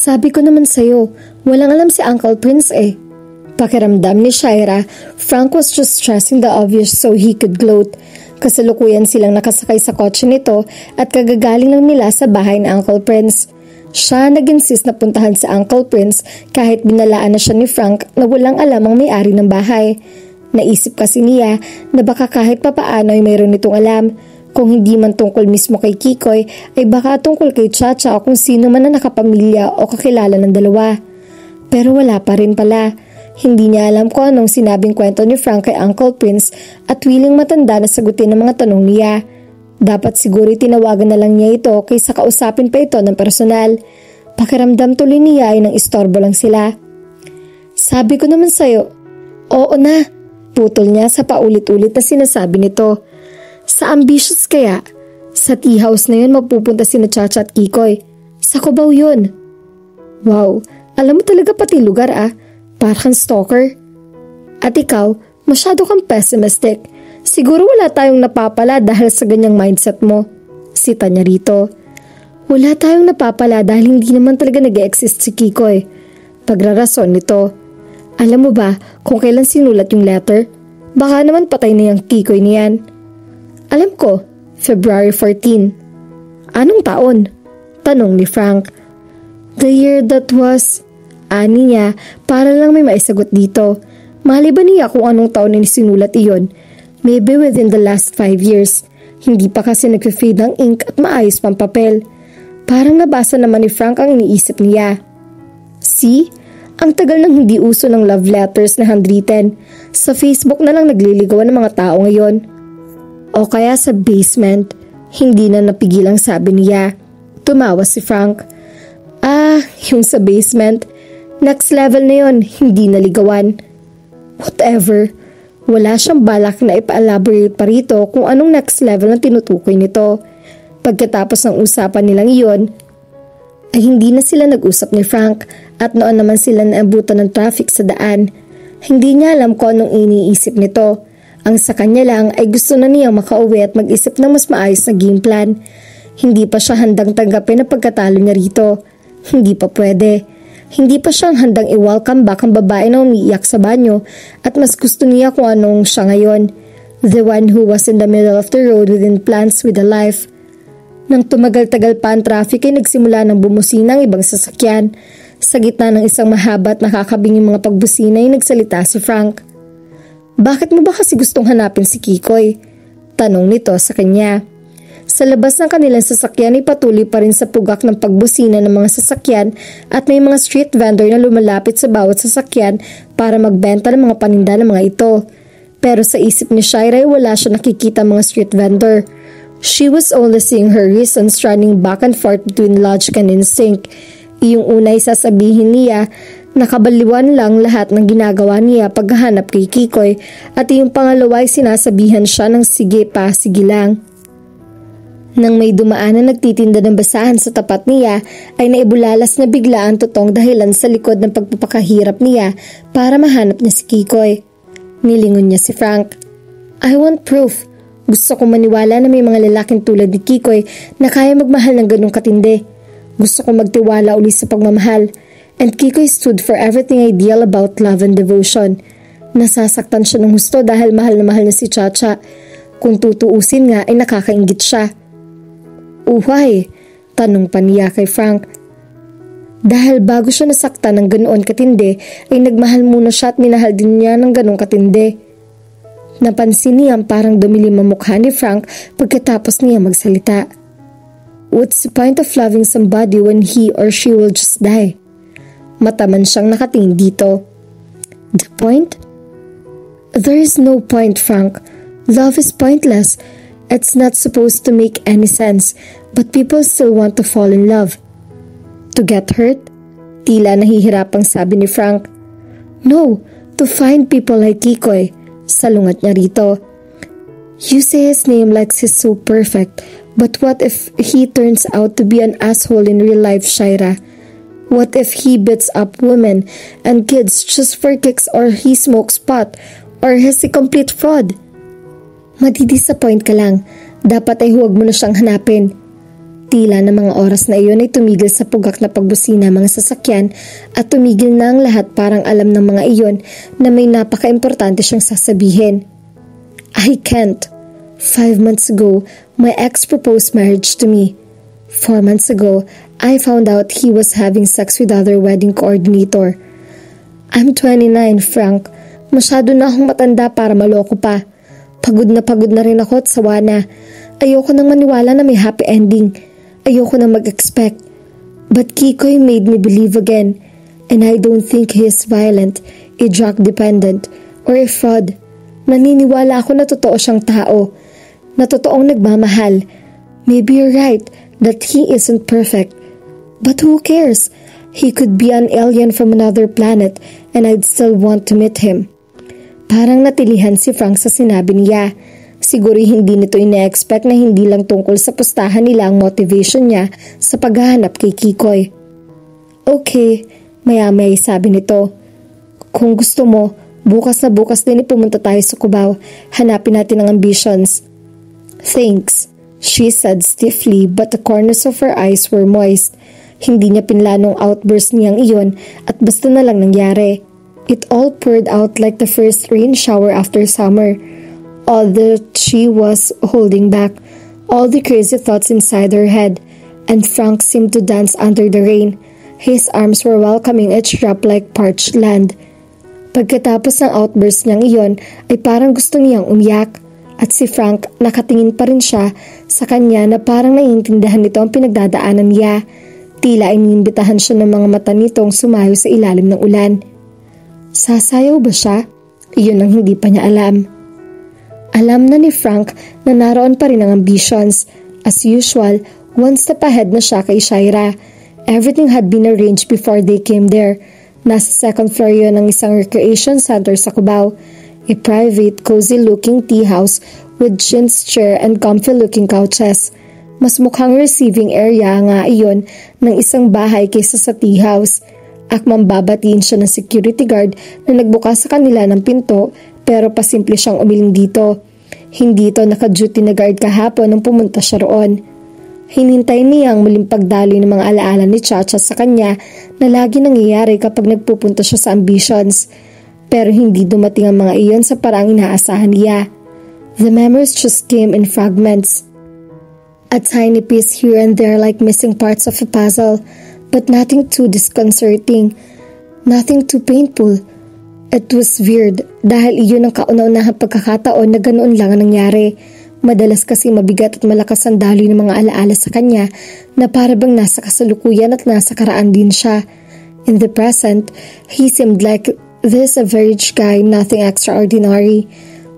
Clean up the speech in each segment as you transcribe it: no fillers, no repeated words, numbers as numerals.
Sabi ko naman sa'yo, walang alam si Uncle Prince eh. Pakiramdam ni Shaira, Frank was just stressing the obvious so he could gloat. Kasalukuyan silang nakasakay sa kotse nito at kagagaling lang nila sa bahay ni Uncle Prince. Siya nag-insist na puntahan si Uncle Prince kahit binalaan na siya ni Frank na walang alam ang may-ari ng bahay. Naisip kasi niya na baka kahit papaano ay mayroon itong alam. Kung hindi man tungkol mismo kay Kikoy, ay baka tungkol kay Chacha o kung sino man na nakapamilya o kakilala ng dalawa. Pero wala pa rin pala. Hindi niya alam kung anong sinabing kwento ni Frank kay Uncle Prince at willing matanda na sagutin ang mga tanong niya. Dapat siguro tinawagan na lang niya ito kaysa kausapin pa ito ng personal. Pakiramdam tuloy niya ay nang istorbo lang sila. Sabi ko naman sa'yo, oo na, putol niya sa paulit-ulit na sinasabi nito. Sa ambitious kaya, sa tea house na yun mapupunta sina Chacha at Kikoy. Sa Cubao yun. Wow, alam mo talaga pati lugar ah. Parang stalker. At ikaw, masyado kang pessimistic. Siguro wala tayong napapala dahil sa ganyang mindset mo. Sita niya rito. Wala tayong napapala dahil hindi naman talaga nag-e-exist si Kikoy. Pagrarason nito. Alam mo ba kung kailan sinulat yung letter? Baka naman patay na yung Kikoy niyan. Alam ko, February 14. Anong taon? Tanong ni Frank. The year that was... Ani niya para lang may maisagot dito. Maliban niya kung anong taon na sinulat iyon. Maybe within the last 5 years. Hindi pa kasi nag-fade ang ink at maayos pang papel. Parang nabasa naman ni Frank ang iniisip niya. See? Ang tagal nang hindi uso ng love letters na handwritten. Sa Facebook na lang nagliligawan ng mga tao ngayon. O kaya sa basement. Hindi na napigilang sabi niya. Tumawa si Frank. Yung sa basement. Next level na yon, hindi naligawan. Whatever. Wala siyang balak na ipa-elaborate pa rito kung anong next level na tinutukoy nito. Pagkatapos ng usapan nilang iyon, ay hindi na sila nag-usap ni Frank at noon naman sila naabutan ng traffic sa daan. Hindi niya alam kung anong iniisip nito. Ang sa kanya lang ay gusto na niyang makauwi at mag-isip ng mas maayos na game plan. Hindi pa siya handang tanggapin ang pagkatalo niya rito. Hindi pa pwede. Hindi pa siyang handang i-welcome back ang babae na umiiyak sa banyo at mas gusto niya kung anong siya ngayon. The one who was in the middle of the road within plans with a life. Nang tumagal-tagal pa ang traffic ay nagsimula ng bumusina ang ibang sasakyan. Sa gitna ng isang mahaba at nakakabinging mga pagbusina ay nagsalita si Frank. Bakit mo ba kasi gustong hanapin si Kikoy? Tanong nito sa kanya. Sa labas ng kanilang sasakyan ay patuloy pa rin sa pugak ng pagbusina ng mga sasakyan at may mga street vendor na lumalapit sa bawat sasakyan para magbenta ng mga paninda ng mga ito. Pero sa isip ni Shaira ay wala siya nakikita mga street vendor. She was only seeing her reasons running back and forth between logic and instinct. Iyong una ay sasabihin niya nakabaliwan lang lahat ng ginagawa niya paghahanap kay Kikoy at iyong pangalawa ay sinasabihan siya ng sige pa, sige lang. Nang may dumaan na nagtitinda ng basahan sa tapat niya, ay naibulalas na bigla ang totoong dahilan sa likod ng pagpapakahirap niya para mahanap niya si Kikoy. Nilingon niya si Frank. I want proof. Gusto kong maniwala na may mga lalaking tulad ni Kikoy na kaya magmahal ng ganong katindi. Gusto kong magtiwala uli sa pagmamahal. And Kikoy stood for everything ideal about love and devotion. Nasasaktan siya ng husto dahil mahal na mahal na si Chacha. Kung tutuusin nga ay nakakainggit siya. Uhay, tanong pa niya kay Frank. Dahil bago siya nasaktan ng ganoon katindi, ay nagmahal muna siya at minahal din niya ng ganoong katindi. Napansin niya parang dumilim ang mukha ni Frank pagkatapos niya magsalita. What's the point of loving somebody when he or she will just die? Mataman siyang nakatingin dito. The point? There is no point, Frank. Love is pointless. It's not supposed to make any sense, but people still want to fall in love. To get hurt? Tila nahihirapang sabi ni Frank. No, to find people like Kikoy. Salungat niya rito. You say his name like he's so perfect, but what if he turns out to be an asshole in real life, Shaira? What if he beats up women and kids just for kicks, or he smokes pot, or he's a complete fraud? Madidisappoint ka lang. Dapat ay huwag mo na siyang hanapin. Tila na mga oras na iyon ay tumigil sa pugak na pagbusina mga sasakyan at tumigil na ang lahat, parang alam ng mga iyon na may napaka-importante siyang sasabihin. I can't. 5 months ago, my ex proposed marriage to me. 4 months ago, I found out he was having sex with other wedding coordinator. I'm 29, Frank. Masyado na akong matanda para maloko pa. Pagod na rin ako at sawa na. Ayoko nang maniwala na may happy ending. Ayoko nang mag-expect. But Kikoy made me believe again. And I don't think he is violent, a drug dependent, or a fraud. Naniniwala ako na totoo siyang tao. Na totoong nagmamahal. Maybe you're right that he isn't perfect. But who cares? He could be an alien from another planet and I'd still want to meet him. Parang natilihan si Frank sa sinabi niya. Siguro hindi nito ina-expect na hindi lang tungkol sa pustahan nila ang motivation niya sa paghahanap kay Kikoy. Okay, maya-maya sabi nito. Kung gusto mo, bukas na bukas din pumunta tayo sa Cubao. Hanapin natin ang ambitions. Thanks, she said stiffly, but the corners of her eyes were moist. Hindi niya pinlanong outburst niyang iyon at basta na lang nangyari. It all poured out like the first rain shower after summer. All that she was holding back, all the crazy thoughts inside her head, and Frank seemed to dance under the rain. His arms were welcoming each drop like parched land. Pagkatapos ng outburst niyang iyon ay parang gusto niyang umiyak, at si Frank nakatingin pa rin siya sa kanya na parang naiintindihan nito ang pinagdadaanan niya. Tila iniimbitahan siya ng mga mata nitong sumayo sa ilalim ng ulan. Sasayaw ba siya? Iyon ang hindi pa niya alam. Alam na ni Frank na naroon pa rin ang ambitions. As usual, one step ahead na siya kay Shaira. Everything had been arranged before they came there. Nasa second floor yun ng isang recreation center sa Cubao. A private, cozy-looking tea house with chintz chair and comfy-looking couches. Mas mukhang receiving area nga iyon ng isang bahay kaysa sa tea house. Akmang babatiin siya ng security guard na nagbukas sa kanila ng pinto pero pasimple siyang umiling dito. Hindi ito naka-duty na guard kahapon nung pumunta siya roon. Hinintay niya ang muling pagdaloy ng mga alaala ni Chacha sa kanya na lagi nangyayari kapag nagpupunta siya sa ambitions. Pero hindi dumating ang mga iyon sa parang inaasahan niya. The memories just came in fragments. A tiny piece here and there like missing parts of a puzzle, but nothing too disconcerting, nothing too painful. It was weird dahil iyon ang kauna-unahang pagkakataon na ganoon lang ang nangyari. Madalas kasi mabigat at malakas ang daloy ng mga alaala sa kanya na para bang nasa kasalukuyan at nasa karaan din siya. In the present, he seemed like this average guy, nothing extraordinary.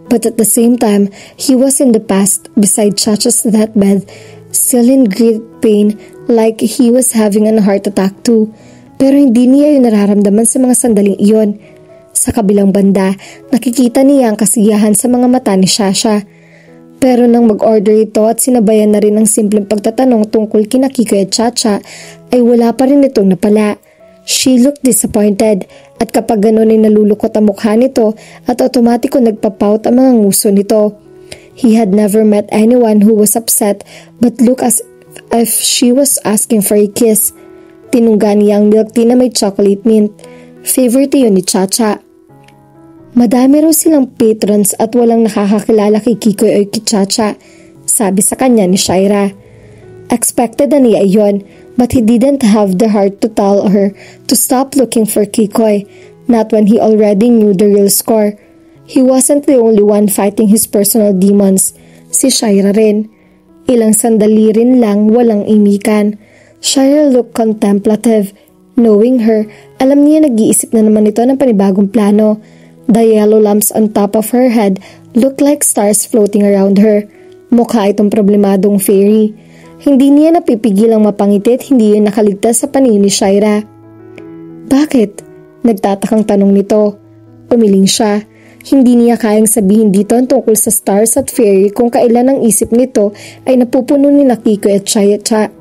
But at the same time, he was in the past beside Chacha's deathbed, still in great pain like he was having a heart attack too. Pero hindi niya yun nararamdaman sa mga sandaling iyon. Sa kabilang banda, nakikita niya ang kasiyahan sa mga mata ni Shasha. Pero nang mag-order ito at sinabayan na rin ang simpleng pagtatanong tungkol kina Kikoy at Chacha, ay wala pa rin itong napala. She looked disappointed at kapag gano'n ay nalulukot ang mukha nito at otomatiko nagpapout ang mga nguso nito. He had never met anyone who was upset but looked as if she was asking for a kiss. Tinungga niya ang milk tea na may chocolate mint. Favorite yun ni Chacha. Madami raw silang patrons at walang nakakakilala kay Kikoy o kay Chacha, sabi sa kanya ni Shaira. Expected na niya iyon, but he didn't have the heart to tell her to stop looking for Kikoy, not when he already knew the real score. He wasn't the only one fighting his personal demons. Si Shaira rin. Ilang sandali rin lang walang imikan. Shaira looked contemplative. Knowing her, alam niya nag-iisip na naman ito ng panibagong plano. The yellow lamps on top of her head looked like stars floating around her. Mukha itong problemadong fairy. Hindi niya napipigilang mapangiti at hindi yun nakaligtas sa paningin ni Shaira. Bakit? Nagtatakang tanong nito. Umiling siya. Hindi niya kayang sabihin dito ang tungkol sa stars at fairy kung kailan ang isip nito ay napupuno ni Kikoy at Chacha.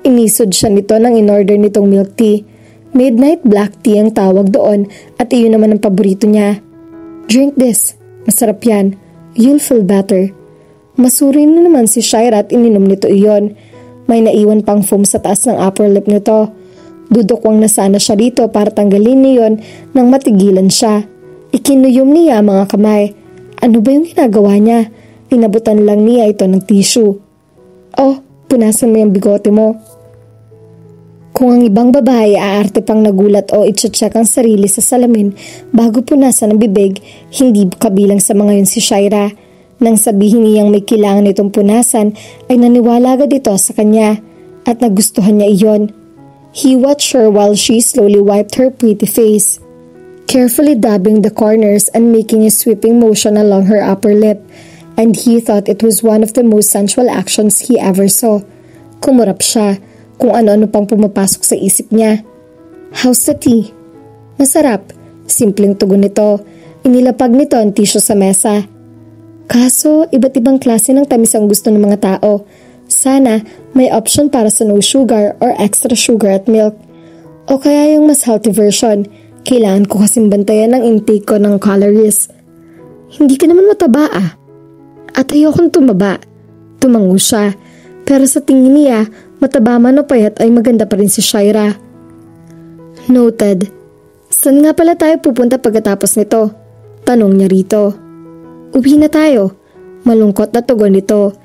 Inisod siya nito nang in-order nitong milk tea. Midnight black tea ang tawag doon at iyon naman ang paborito niya. Drink this. Masarap yan. You'll feel better. Masuri na naman si Shaira at ininom nito iyon. May naiwan pang foam sa taas ng upper lip nito. Dudukwang na sana siya dito para tanggalin niyon nang matigilan siya. Ikinuyom niya mga kamay. Ano ba yung ginagawa niya? Inabutan lang niya ito ng tissue. Oh, punasan mo yung bigote mo. Kung ang ibang babae aarte pang nagulat o itcheck ang sarili sa salamin bago punasan ang bibig, hindi kabilang sa mga yun si Shaira. Nang sabihin niyang may kailangan itong punasan ay naniwala agad ito sa kanya at nagustuhan niya iyon. He watched her while she slowly wiped her pretty face, carefully dabbing the corners and making a sweeping motion along her upper lip, and he thought it was one of the most sensual actions he ever saw. Kumurap siya kung ano-ano pang pumapasok sa isip niya. How's the tea? Masarap. Simpleng tugon nito. Inilapag nito ang tissue sa mesa. Kaso, iba't ibang klase ng tamis ang gusto ng mga tao. Sana may option para sa no sugar or extra sugar at milk. O kaya yung mas healthy version. Kailangan ko kasing bantayan ang intake ko ng calories. Hindi ka naman mataba ah. At ayokong tumaba. Tumango siya. Pero sa tingin niya, mataba man o payat ay maganda pa rin si Shaira. Noted. Saan nga pala tayo pupunta pagkatapos nito? Tanong niya rito. Uwi na tayo. Malungkot na tugon nito.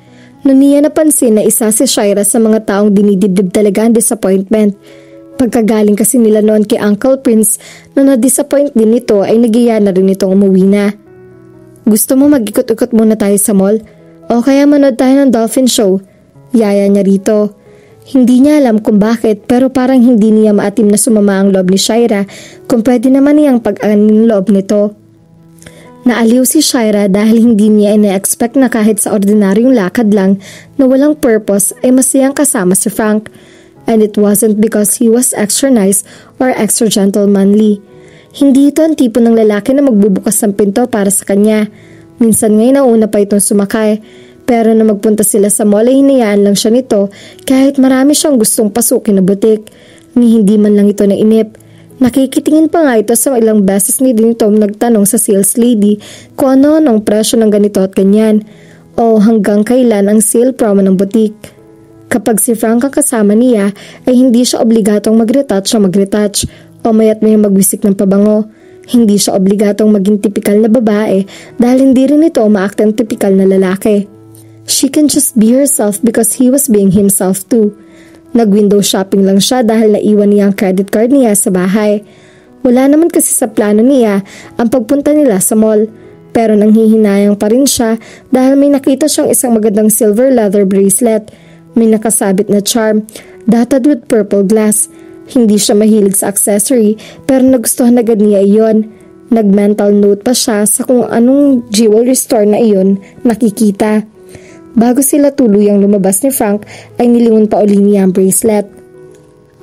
Noon niya napansin na isa si Shaira sa mga taong dinidibdib talaga ang disappointment. Pagkagaling kasi nila noon kay Uncle Prince na na-disappoint din nito ay nagiya na rin itong umuwi na. Gusto mo mag-ikot-ikot muna tayo sa mall? O kaya manood tayo ng dolphin show? Yaya niya rito. Hindi niya alam kung bakit pero parang hindi niya maatim na sumama ang loob ni Shaira kung pwede naman niyang pag-anin loob nito. Naaliw si Shaira dahil hindi niya ina-expect na kahit sa ordinaryong lakad lang na walang purpose ay masayang kasama si Frank. And it wasn't because he was extra nice or extra gentlemanly. Hindi ito ang tipo ng lalaki na magbubukas ng pinto para sa kanya. Minsan ngay nauna pa itong sumakay. Pero na magpunta sila sa mall ay hinayaan lang siya nito kahit marami siyang gustong pasukin na butik. Ni hindi man lang ito nainip. Nakikitingin pa nga ito sa ilang beses ni din Tom nagtanong sa sales lady kung ano ang presyo ng ganito at ganyan. O hanggang kailan ang sale promo ng butik. Kapag si Frank ang kasama niya ay hindi siya obligatong mag-retouch o mag-retouch o mayat may magwisik ng pabango. Hindi siya obligatong maging tipikal na babae dahil hindi rin ito umaaktang tipikal na lalaki. She can just be herself because he was being himself too. Nag-window shopping lang siya dahil naiwan niya ang credit card niya sa bahay. Wala naman kasi sa plano niya ang pagpunta nila sa mall. Pero nanghihinayang pa rin siya dahil may nakita siyang isang magandang silver leather bracelet. May nakasabit na charm, dotted with purple glass. Hindi siya mahilig sa accessory pero nagustuhan agad niya iyon. Nag-mental note pa siya sa kung anong jewelry store na iyon nakikita. Bago sila tuluyang lumabas ni Frank ay nilingon pa uli niya ang bracelet.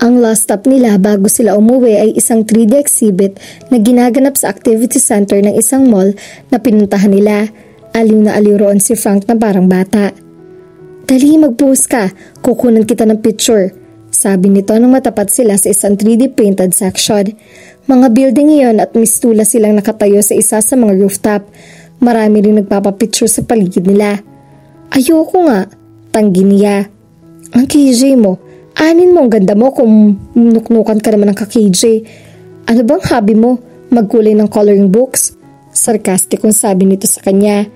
Ang last stop nila bago sila umuwi ay isang 3D exhibit na ginaganap sa activity center ng isang mall na pinuntahan nila. Aliw na aliw roon si Frank na parang bata. Dali, mag-pose ka. Kukunan kita ng picture. Sabi nito nang matapat sila sa isang 3D printed section. Mga building iyon at mistula silang nakatayo sa isa sa mga rooftop. Marami rin nagpapapicture sa paligid nila. Ayoko nga, tanggi niya. Ang KJ mo, anin mo ang ganda mo kung nuknukan ka naman ng ka-KJ. Ano bang hobby mo? Magkulay ng coloring books? Sarkastikong sabi nito sa kanya.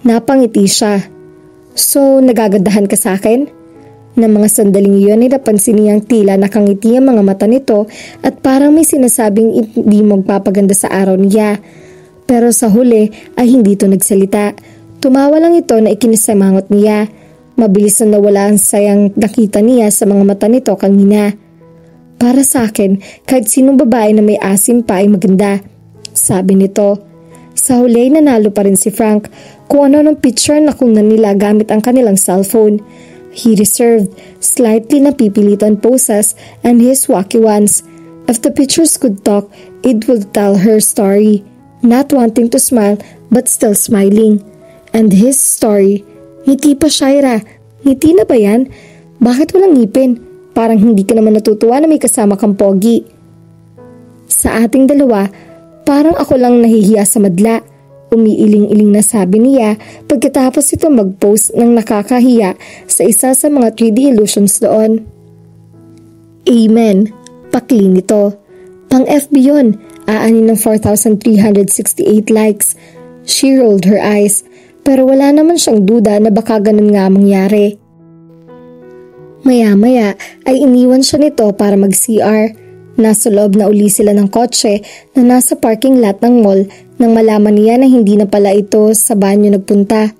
Napangiti siya. So, nagagandahan ka sa akin? Nang mga sandaling iyon ay napansin niyang tila nakangiti ang mga mata nito at parang may sinasabing hindi magpapaganda sa araw niya. Pero sa huli ay hindi ito nagsalita. Tumawa lang ito na ikinisamangot niya. Mabilis na nawala ang sayang nakita niya sa mga mata nito kanina. Para sa akin, kahit sinong babae na may asim pa ay maganda, sabi nito. Sa huli ay nanalo pa rin si Frank kung ano ng picture na kunan nila gamit ang kanilang cellphone. He reserved slightly napipilitan poses and his wacky ones. If the pictures could talk, it would tell her story. Not wanting to smile but still smiling. And his story. Ngiti pa, Shaira. Ngiti na ba yan? Bakit walang ngipin? Parang hindi ka naman natutuwa na may kasama kang pogi. Sa ating dalawa, parang ako lang nahihiya sa madla. Umiiling-iling na sabi niya pagkatapos ito mag-post ng nakakahiya sa isa sa mga 3D illusions doon. Amen. Pakli nito. Pang FB yun. Aanin ng 4,368 likes. She rolled her eyes. Pero wala naman siyang duda na baka ganun nga mangyari. Maya-maya ay iniwan siya nito para mag-CR. Nasa loob na uli sila ng kotse na nasa parking lot ng mall nang malaman niya na hindi na pala ito sa banyo nagpunta.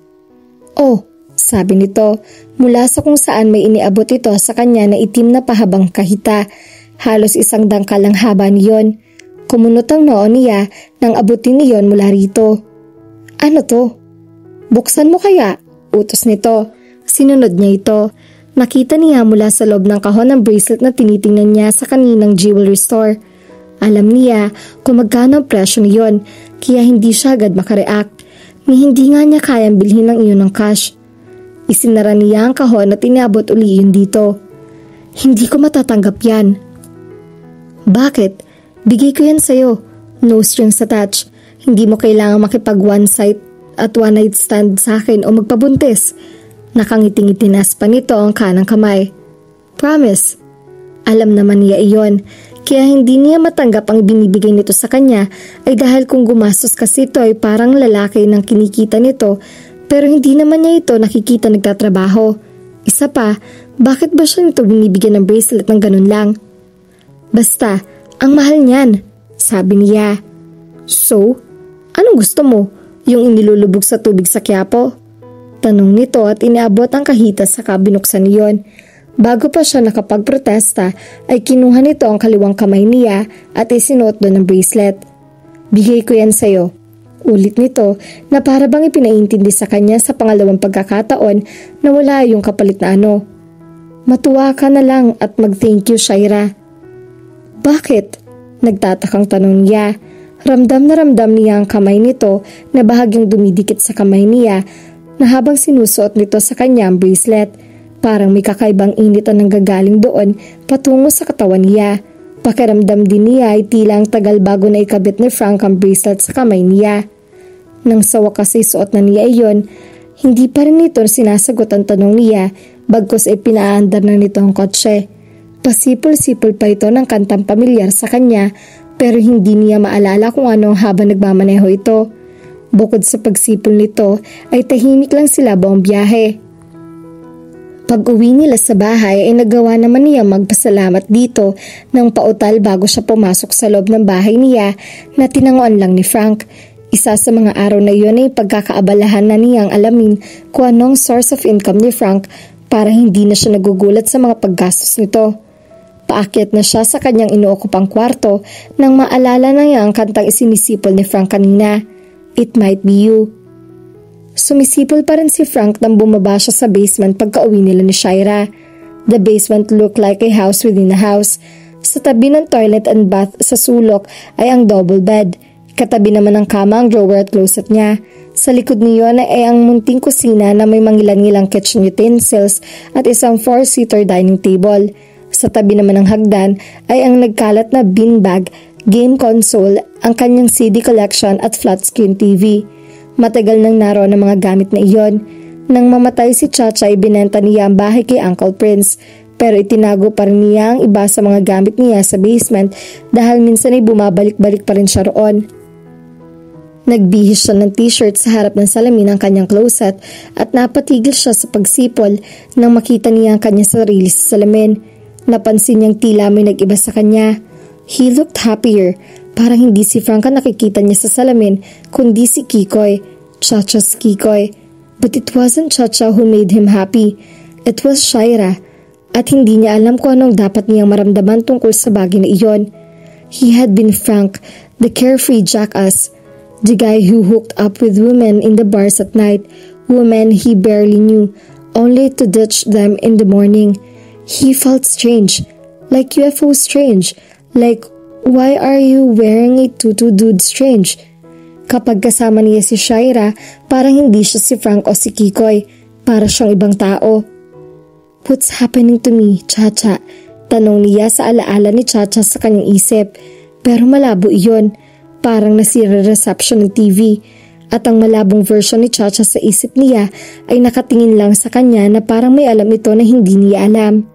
Oh, sabi nito, mula sa kung saan may iniabot ito sa kanya na itim na pahabang kahita. Halos isang dangkal ang haba niyon. Kumunot ang noo niya nang abutin niyon mula rito. Ano to? Buksan mo kaya? Utos nito. Sinunod niya ito. Nakita niya mula sa loob ng kahon ng bracelet na tinitingnan niya sa kaninang jewelry store. Alam niya kung magkano ang presyo niyon, kaya hindi siya agad makareact. Ni hindi nga niya kayang bilhin ng iyon ng cash. Isinara niya ang kahon at inabot uli yun dito. Hindi ko matatanggap yan. Bakit? Bigay ko yan sa'yo. No strings attached. Hindi mo kailangang makipag one night stand sa akin o magpabuntis. Nakangiting-itinas pa nito ang kanang kamay. Promise. Alam naman niya iyon. Kaya hindi niya matanggap ang binibigay nito sa kanya ay dahil kung gumastos kasi ito ay parang lalaki ng kinikita nito pero hindi naman niya ito nakikita nagtatrabaho. Isa pa, bakit ba siya nito binibigyan ng bracelet ng ganun lang? Basta, ang mahal niyan, sabi niya. So, anong gusto mo? Yung inilulubog sa tubig sa Quiapo? Tanong nito at iniabot ang kahita sa binuksan niyon. Bago pa siya nakapagprotesta ay kinuha nito ang kaliwang kamay niya at isinuot doon ang bracelet. Bigay ko yan sa'yo. Ulit nito na para bang ipinaintindi sa kanya sa pangalawang pagkakataon na wala yung kapalit na ano. Matuwa ka na lang at mag-thank you, Shaira. Bakit? Nagtatakang tanong niya. Ramdam na ramdam niya ang kamay nito na bahagyang dumidikit sa kamay niya na habang sinusuot nito sa kanya ang bracelet. Parang may kakaibang init ang nanggagaling doon patungo sa katawan niya. Pakiramdam din niya ay tila ang tagal bago na ikabit ni Frank ang bracelet sa kamay niya. Nang sa wakas ay suot na niya iyon, hindi pa rin nito sinasagot ang tanong niya bagkus ay pinaandar na nito ang kotse. Pasipol-sipol pa ito ng kantang pamilyar sa kanya pero hindi niya maalala kung ano habang nagmamaneho ito. Bukod sa pagsipol nito ay tahimik lang sila buong biyahe. Pag-uwi nila sa bahay ay nagawa naman niya magpasalamat dito ng pautal bago siya pumasok sa loob ng bahay niya na tinanguan lang ni Frank. Isa sa mga araw na iyon ay pagkakaabalahan na niyang alamin kung anong source of income ni Frank para hindi na siya nagugulat sa mga paggastos nito. Paakyat na siya sa kanyang inuokupang kwarto nang maalala na niya ang kantang isinisipol ni Frank kanina. It Might Be You. Sumisipol pa rin si Frank nang bumaba siya sa basement pagka-uwi nila ni Shaira. The basement looked like a house within a house. Sa tabi ng toilet and bath sa sulok ay ang double bed. Katabi naman ng kama ang drawer at closet niya. Sa likod niyon ay ang munting kusina na may mangilan-ngilang kitchen utensils at isang 4-seater dining table. Sa tabi naman ng hagdan ay ang nagkalat na beanbag, game console, ang kanyang CD collection at flat screen TV. Matagal nang naroon ang mga gamit na iyon. Nang mamatay si Chacha ay binenta niya ang bahay kay Uncle Prince pero itinago pa rin niya ang iba sa mga gamit niya sa basement dahil minsan ay bumabalik-balik pa rin siya roon. Nagbihis siya ng t-shirt sa harap ng salamin ng kanyang closet at napatigil siya sa pagsipol nang makita niya ang kanyang sarili sa salamin. Napansin niyang tila may nag-iba sa kanya. He looked happier. Parang hindi si Frank ang nakikita niya sa salamin, kundi si Kikoy, Chacha's Kikoy. But it wasn't Chacha who made him happy. It was Shaira. At hindi niya alam kung anong dapat niyang maramdaman tungkol sa bagay na iyon. He had been Frank, the carefree jackass. The guy who hooked up with women in the bars at night, women he barely knew, only to ditch them in the morning. He felt strange, like UFO strange, like why are you wearing a tutu dude strange? Kapag kasama niya si Shaira, parang hindi siya si Frank o si Kikoy, para siyang ibang tao. What's happening to me, Chacha? Tanong niya sa alaala ni Chacha sa kanyang isip, pero malabo iyon. Parang nasira reception ng TV. at ang malabong version ni Chacha sa isip niya ay nakatingin lang sa kanya na parang may alam ito na hindi niya alam.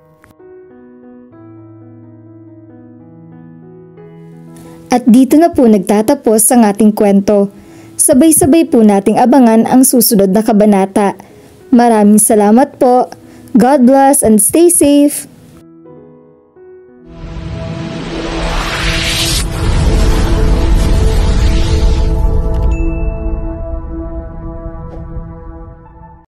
At dito na po nagtatapos ang ating kwento. Sabay-sabay po nating abangan ang susunod na kabanata. Maraming salamat po. God bless and stay safe.